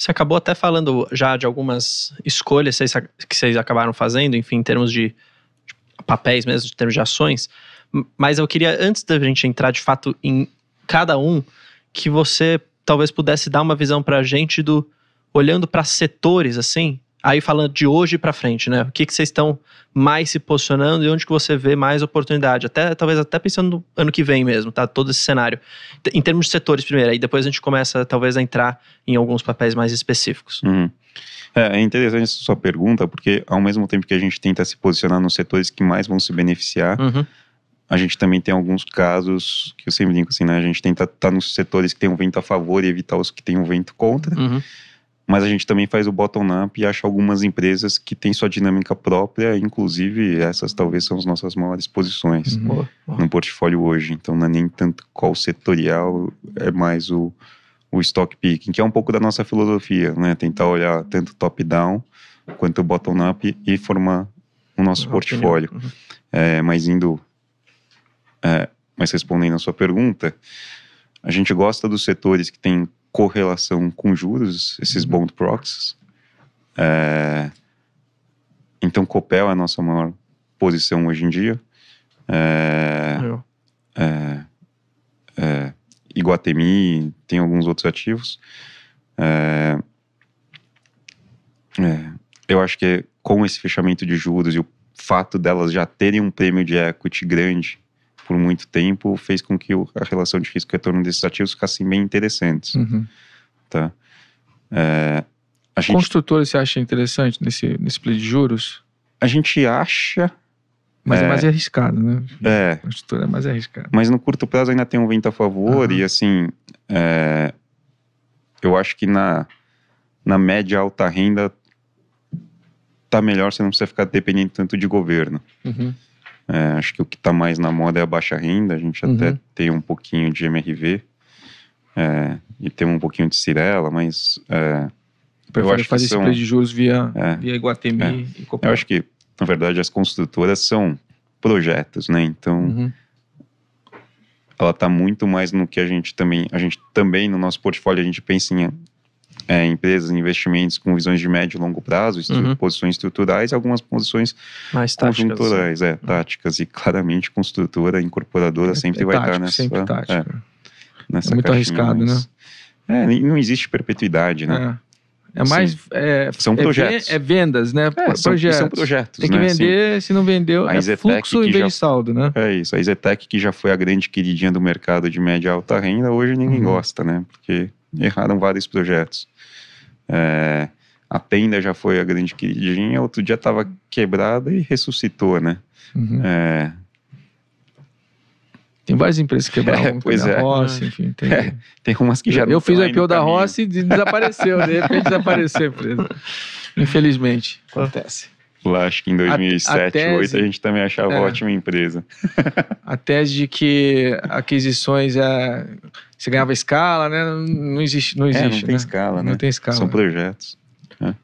Você acabou até falando já de algumas escolhas que vocês acabaram fazendo, enfim, em termos de papéis mesmo, em termos de ações. Mas eu queria, antes da gente entrar de fato em cada um, que você talvez pudesse dar uma visão pra gente olhando para setores, assim, aí falando de hoje pra frente, né? O que vocês estão mais se posicionando e onde que você vê mais oportunidade? Talvez até pensando no ano que vem mesmo, tá? Todo esse cenário. Em termos de setores primeiro, aí depois a gente começa talvez a entrar em alguns papéis mais específicos. É interessante essa sua pergunta, porque ao mesmo tempo que a gente tenta se posicionar nos setores que mais vão se beneficiar, a gente também tem alguns casos, que eu sempre brinco assim, né? A gente tenta estar nos setores que tem um vento a favor e evitar os que tem um vento contra. Mas a gente também faz o bottom-up e acha algumas empresas que têm sua dinâmica própria, inclusive essas talvez são as nossas maiores posições no portfólio hoje. Então não é nem tanto qual setorial, é mais o stock picking, que é um pouco da nossa filosofia, né? Tentar olhar tanto top-down quanto bottom-up e formar o nosso portfólio. Mas respondendo a sua pergunta, a gente gosta dos setores que têm correlação com juros, esses bond proxies. Então, Copel é a nossa maior posição hoje em dia. Iguatemi, tem alguns outros ativos. Eu acho que com esse fechamento de juros e o fato delas já terem um prêmio de equity grande por muito tempo, fez com que a relação de risco e retorno desses ativos ficassem bem interessantes. Tá? Construtora você acha interessante nesse split de juros? A gente acha... Mas é mais arriscado, né? Construtora é mais arriscado. Mas no curto prazo ainda tem um vento a favor e assim, eu acho que na média alta renda tá melhor, você não precisa ficar dependendo tanto de governo. Acho que o que está mais na moda é a baixa renda. A gente até tem um pouquinho de MRV e tem um pouquinho de Cirela, mas eu acho que fazer esse split de juros via Iguatemi e Copel. Eu acho que, na verdade, as construtoras são projetos, né? Então, ela está muito mais no que a gente também no nosso portfólio, a gente pensa em empresas, investimentos com visões de médio e longo prazo, posições estruturais e algumas posições mais conjunturais, táticas. E claramente construtora, incorporadora sempre vai estar nessa... Sempre tática. Nessa muito arriscado, né? Não existe perpetuidade, né? São projetos. Vendas, né? Projetos. São projetos, tem que vender, se não vendeu, fluxo em vez de saldo, né? É isso. A Ezetec, que já foi a grande queridinha do mercado de média e alta renda, hoje ninguém gosta, né? Porque erraram vários projetos. A Tenda já foi a grande queridinha, outro dia estava quebrada e ressuscitou, né? Tem várias empresas que quebraram, a Rossi, enfim. Tem umas que já não. Eu fiz o IPO da Rossi e desapareceu, de repente desapareceu a empresa. Infelizmente, acontece. Lá, acho que em 2007, 2008, a gente também achava ótima empresa. A tese de que aquisições você ganhava escala, né? Não existe. Não tem escala, né? Não tem escala. São projetos.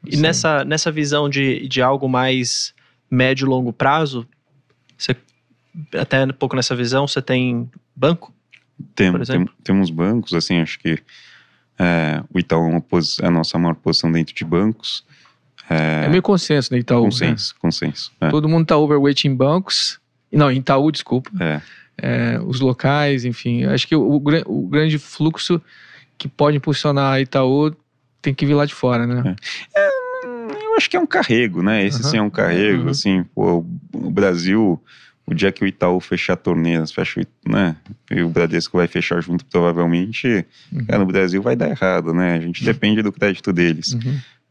E nessa visão de algo mais médio e longo prazo, até um pouco nessa visão, você tem banco? Temos bancos, assim, acho que o Itaú é a nossa maior posição dentro de bancos. É meio consenso no Itaú. Consenso. Todo mundo está overweight em bancos. Não, em Itaú, desculpa. Os locais, enfim. Acho que o grande fluxo que pode impulsionar a Itaú tem que vir lá de fora, né? Eu acho que é um carrego, né? Esse sim é um carrego, assim, o Brasil... O dia que o Itaú fechar torneiras, né? E o Bradesco vai fechar junto, provavelmente, no Brasil vai dar errado, né? A gente depende do crédito deles.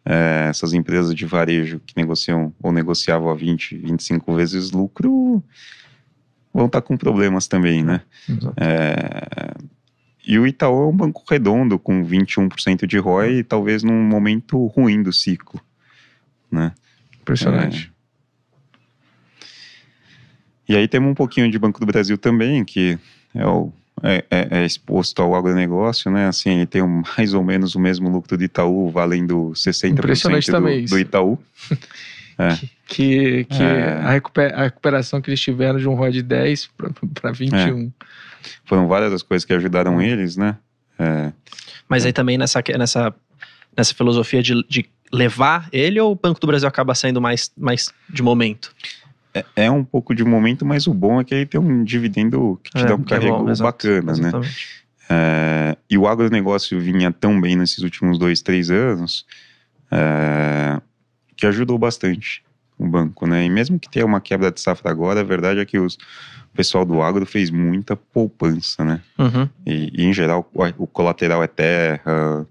Essas empresas de varejo que negociam ou negociavam a 20, 25 vezes lucro vão estar com problemas também, né? E o Itaú é um banco redondo, com 21% de ROI, talvez num momento ruim do ciclo, né? Impressionante. E aí temos um pouquinho de Banco do Brasil também, que é exposto ao agronegócio, né? Assim, ele tem mais ou menos o mesmo lucro do Itaú, valendo 60% do Itaú. A recuperação que eles tiveram de um ROI de 10 para 21. Foram várias as coisas que ajudaram eles, né? Mas aí também nessa filosofia de levar ele, ou o Banco do Brasil acaba sendo mais de momento? É um pouco de momento, mas o bom é que ele tem um dividendo que te dá um carrego bacana, exatamente, né? E o agronegócio vinha tão bem nesses últimos 2, 3 anos que ajudou bastante o banco, né? E mesmo que tenha uma quebra de safra agora, a verdade é que o pessoal do agro fez muita poupança, né? E em geral, o colateral é terra,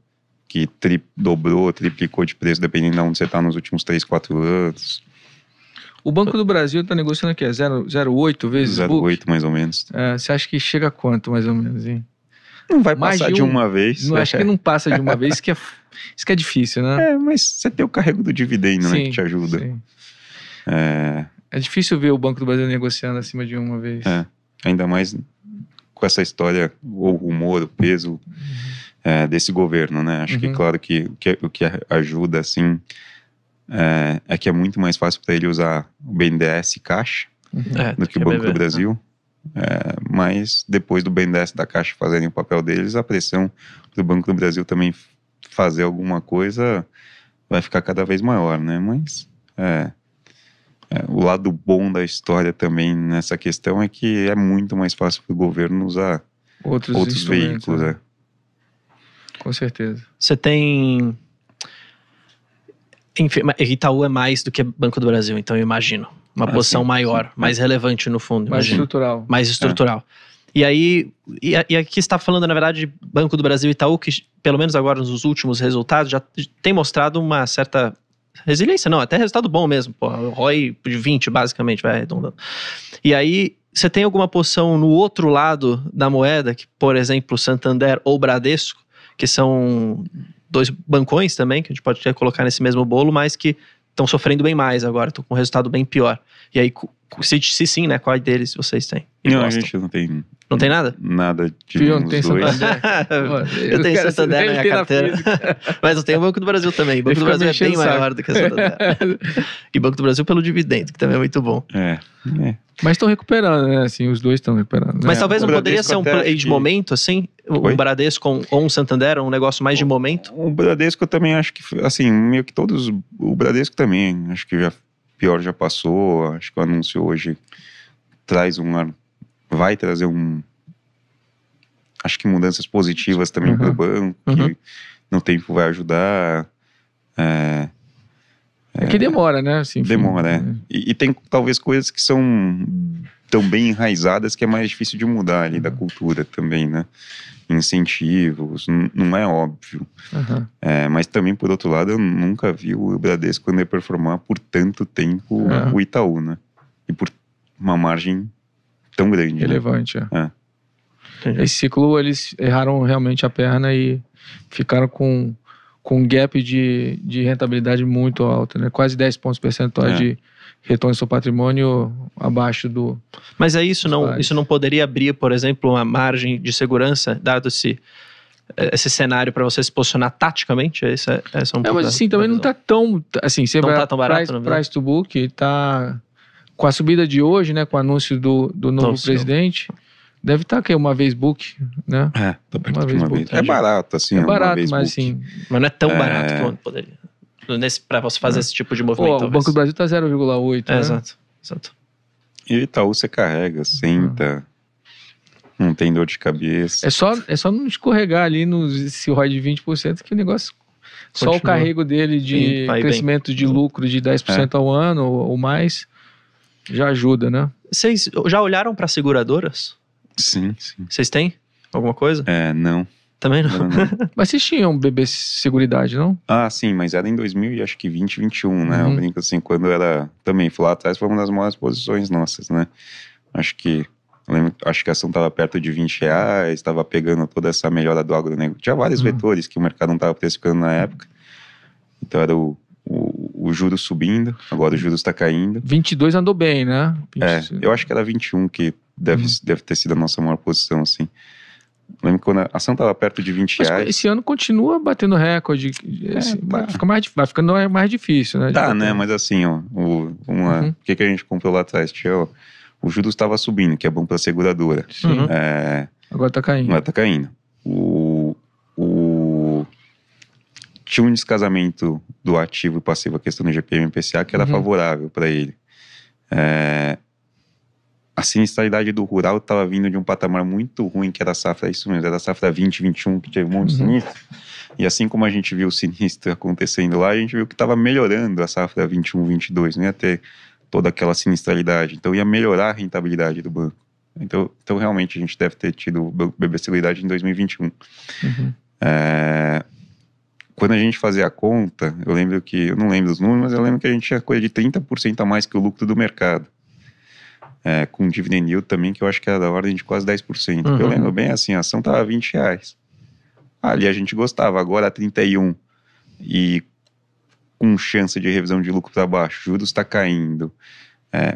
que dobrou, triplicou de preço, dependendo de onde você está nos últimos 3, 4 anos. O Banco do Brasil está negociando aqui, 0,8 vezes 0,8 mais ou menos. Você acha que chega a quanto, mais ou menos, hein? Não vai passar de uma vez. Não, acho que não passa de uma vez, isso que é difícil, né? Mas você tem o carrego do dividendo, né, que te ajuda. Sim. É difícil ver o Banco do Brasil negociando acima de uma vez. Ainda mais com essa história, o rumor, o peso desse governo, né? Acho que, claro, que o que ajuda, assim, é que é muito mais fácil para ele usar o BNDES Caixa do que o Banco do Brasil. Mas depois do BNDES da Caixa fazerem o papel deles, a pressão do Banco do Brasil também fazer alguma coisa vai ficar cada vez maior, né? Mas o lado bom da história também nessa questão é que é muito mais fácil para o governo usar outros veículos. Né? Com certeza. Você tem... Enfim, Itaú é mais do que Banco do Brasil, então eu imagino. Uma posição maior, mais relevante no fundo. Mais estrutural. Mais estrutural. E aí, aqui você está falando, na verdade, de Banco do Brasil e Itaú, que pelo menos agora nos últimos resultados já tem mostrado uma certa resiliência, não, até resultado bom mesmo. Pô, o ROI de 20, basicamente, vai arredondando. E aí, você tem alguma posição no outro lado da moeda, que, por exemplo, Santander ou Bradesco, que são 2 bancões também, que a gente pode até colocar nesse mesmo bolo, mas que estão sofrendo bem mais agora, estão com um resultado bem pior. E aí, se sim, né, qual deles vocês têm? Não, a gente não tem... Não tem nada? Nada de não tem Santander. Eu tenho Santander na minha carteira. Mas eu tenho o Banco do Brasil também. O Banco do Brasil é bem maior do que o Santander. E Banco do Brasil pelo dividendo, que também é muito bom. Mas estão recuperando, né? Assim, os dois estão recuperando. Mas talvez não poderia ser um play de momento, assim? Um Bradesco ou um Santander, um negócio mais de momento? O Bradesco eu também acho que, assim, meio que todos... O Bradesco também, acho que pior já passou. Acho que o anúncio hoje vai trazer acho que mudanças positivas também para o banco, que no tempo vai ajudar. Que demora, né? Assim, demora, E tem talvez coisas que são tão bem enraizadas que é mais difícil de mudar ali da cultura também, né? Incentivos, não é óbvio. Mas também, por outro lado, eu nunca vi o Bradesco underperformar por tanto tempo o Itaú, né? E por uma margem tão grande. Relevante, Esse ciclo, eles erraram realmente a perna e ficaram com um gap de rentabilidade muito alto, né? Quase 10 pontos percentuais de retorno do seu patrimônio abaixo do... Mas aí isso não poderia abrir, por exemplo, uma margem de segurança, dado esse cenário para você se posicionar taticamente? Mas assim, também não está tão... Assim, você vai tão barato, price to book, está... Com a subida de hoje, né, com o anúncio do novo presidente, deve estar aqui uma vez book, né? Tá perto de uma vez. É barato, assim. É barato, mas assim... Mas não é tão barato quanto poderia. Para você fazer esse tipo de movimento, o Banco do Brasil está 0,8, né? Exato. E o Itaú você carrega, senta, não tem dor de cabeça. É só não escorregar ali nesse ROI de 20%, que o negócio... Só o carrego dele de crescimento de lucro de 10% ao ano ou mais... Já ajuda, né? Vocês já olharam para seguradoras? Sim. Vocês têm alguma coisa? Não. Também não? Mas vocês tinham BB Seguridade, não? Sim, mas era em 2020, 2021, né? Eu brinco assim, quando era... Também, lá atrás foi uma das maiores posições nossas, né? Acho que a ação estava perto de R$20, estava pegando toda essa melhora do agronegócio. Tinha vários vetores que o mercado não estava precificando na época. Então era o juros subindo, agora o juros está caindo. 22 andou bem, né? Eu acho que era 21 que deve ter sido a nossa maior posição, assim. Lembro que quando a ação estava perto de R$20. Mas esse ano continua batendo recorde. Vai ficando mais difícil, né? Né? Mas assim, o que a gente comprou lá atrás? O juros estava subindo, que é bom para a seguradora. Agora está caindo. Agora está caindo. tinha um descasamento do ativo e passivo, a questão do IGPM e IPCA, que era favorável para ele. A sinistralidade do rural estava vindo de um patamar muito ruim, que era a safra, isso mesmo, era a safra 2021, que teve um monte de sinistro. E assim como a gente viu o sinistro acontecendo lá, a gente viu que estava melhorando a safra 21, 22, não ia ter toda aquela sinistralidade. Então ia melhorar a rentabilidade do banco. Então realmente a gente deve ter tido BB-Seguridade em 2021. Quando a gente fazia a conta, eu não lembro dos números, mas eu lembro que a gente tinha coisa de 30% a mais que o lucro do mercado. Com dividend yield também, que eu acho que era da ordem de quase 10%. Eu lembro bem assim, a ação estava R$20. Ali a gente gostava, agora 31 e com chance de revisão de lucro para baixo, juros está caindo,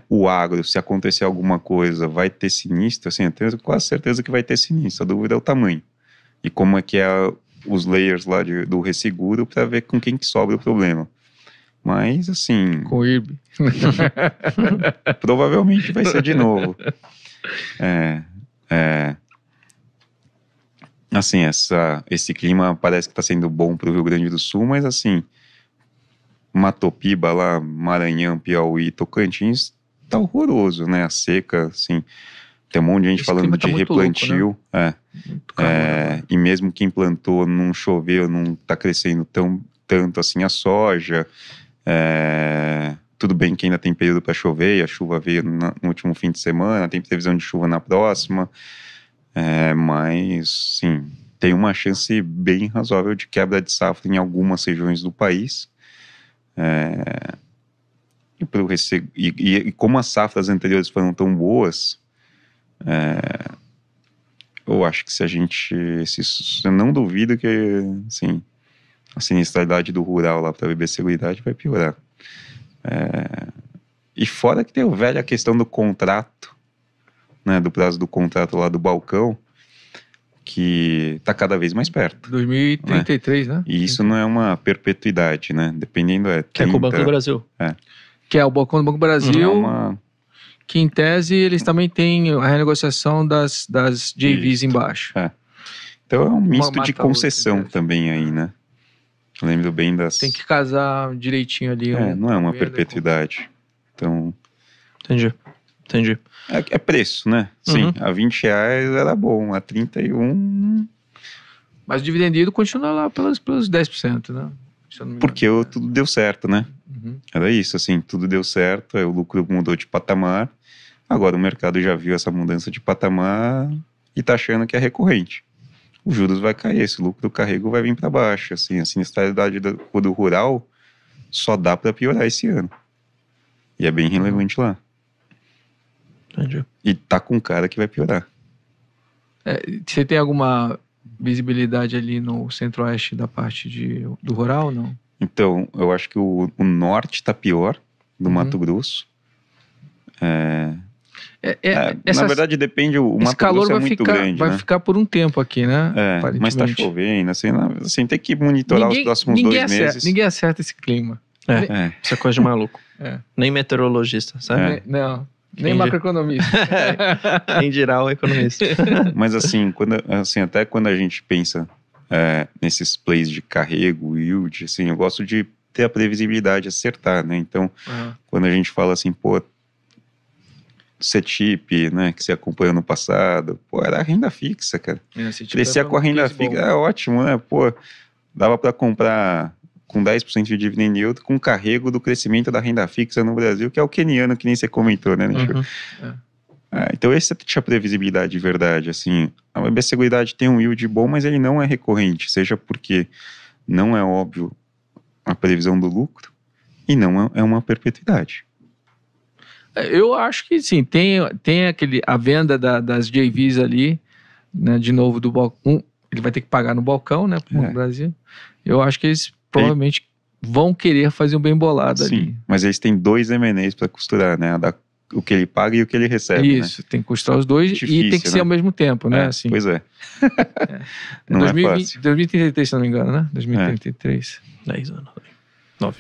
o agro, se acontecer alguma coisa, vai ter sinistro, assim, eu tenho quase certeza que vai ter sinistro, a dúvida é o tamanho. E como é que é os layers lá do resseguro para ver com quem que sobra o problema. Mas, assim... Com o IRB. Provavelmente vai ser de novo. Assim, esse clima parece que está sendo bom para o Rio Grande do Sul, mas assim, Matopiba lá, Maranhão, Piauí, Tocantins, tá horroroso, né? A seca, assim, tem um monte de gente falando de replantio, louco, né? E mesmo quem plantou não choveu, não tá crescendo tanto assim a soja, tudo bem que ainda tem período para chover, e a chuva veio no último fim de semana, tem previsão de chuva na próxima, mas, sim, tem uma chance bem razoável de quebra de safra em algumas regiões do país. E como as safras anteriores foram tão boas, eu acho que eu não duvido que, assim, a sinistralidade do rural lá para a BB-Seguridade vai piorar. E fora que tem a questão do contrato, né, do prazo do contrato lá do balcão, que está cada vez mais perto. 2033, né? E isso não é uma perpetuidade, né? Dependendo, 30, que é com o Banco do Brasil. Que é o balcão do Banco do Brasil, que em tese eles também têm a renegociação das JVs embaixo. Então é um misto de concessão também aí, né? Eu lembro bem Tem que casar direitinho ali. Não é uma perpetuidade. Então... Entendi. É preço, né? Sim, a R$20 era bom, a 31... Mas o dividend yield continua lá pelos 10%, né? Porque tudo deu certo, né? Era isso, assim, tudo deu certo, o lucro mudou de patamar, agora o mercado já viu essa mudança de patamar e tá achando que é recorrente. Os juros vai cair, esse lucro do carrego vai vir para baixo, assim, a sinistralidade do rural só dá para piorar esse ano. E é bem relevante lá. Entendi. E tá com cara que vai piorar. Você tem alguma visibilidade ali no centro-oeste da parte do rural ou não? Então, eu acho que o norte tá pior, do Mato Grosso. Na verdade, depende, o Mato Grosso é muito grande, vai ficar por um tempo aqui, né? Mas tá chovendo, assim, tem que monitorar os próximos 2 meses. Ninguém acerta esse clima. Isso é coisa de maluco. Nem meteorologista, sabe? Não. Nem macroeconomista. Quem dirá o economista. Mas assim, até quando a gente pensa nesses plays de carrego, yield, assim, eu gosto de ter a previsibilidade, acertar, né? Então, quando a gente fala assim, CETIP, né, que você acompanhou no passado, era a renda fixa, cara. Crescia com a renda fixa, é ótimo, né? Dava para comprar com 10% de dividend yield, com carrego do crescimento da renda fixa no Brasil, que é o queniano, que nem você comentou, né? Então esse tinha previsibilidade de verdade, assim, a BB-Seguridade tem um yield bom, mas ele não é recorrente, seja porque não é óbvio a previsão do lucro e não é uma perpetuidade. Eu acho que sim, tem a venda das JVs ali, né, de novo do balcão, ele vai ter que pagar no balcão, né, pro Banco do Brasil. Eu acho que eles provavelmente vão querer fazer um bem bolado ali. Sim, mas eles têm 2 M&As para costurar, né, o que ele paga e o que ele recebe. Isso, tem que costurar os dois. Difícil, e tem que ser ao mesmo tempo, né? Assim. Pois é. Não 2020, é fácil. 2033, se não me engano, né? 2033. 10 anos. 9.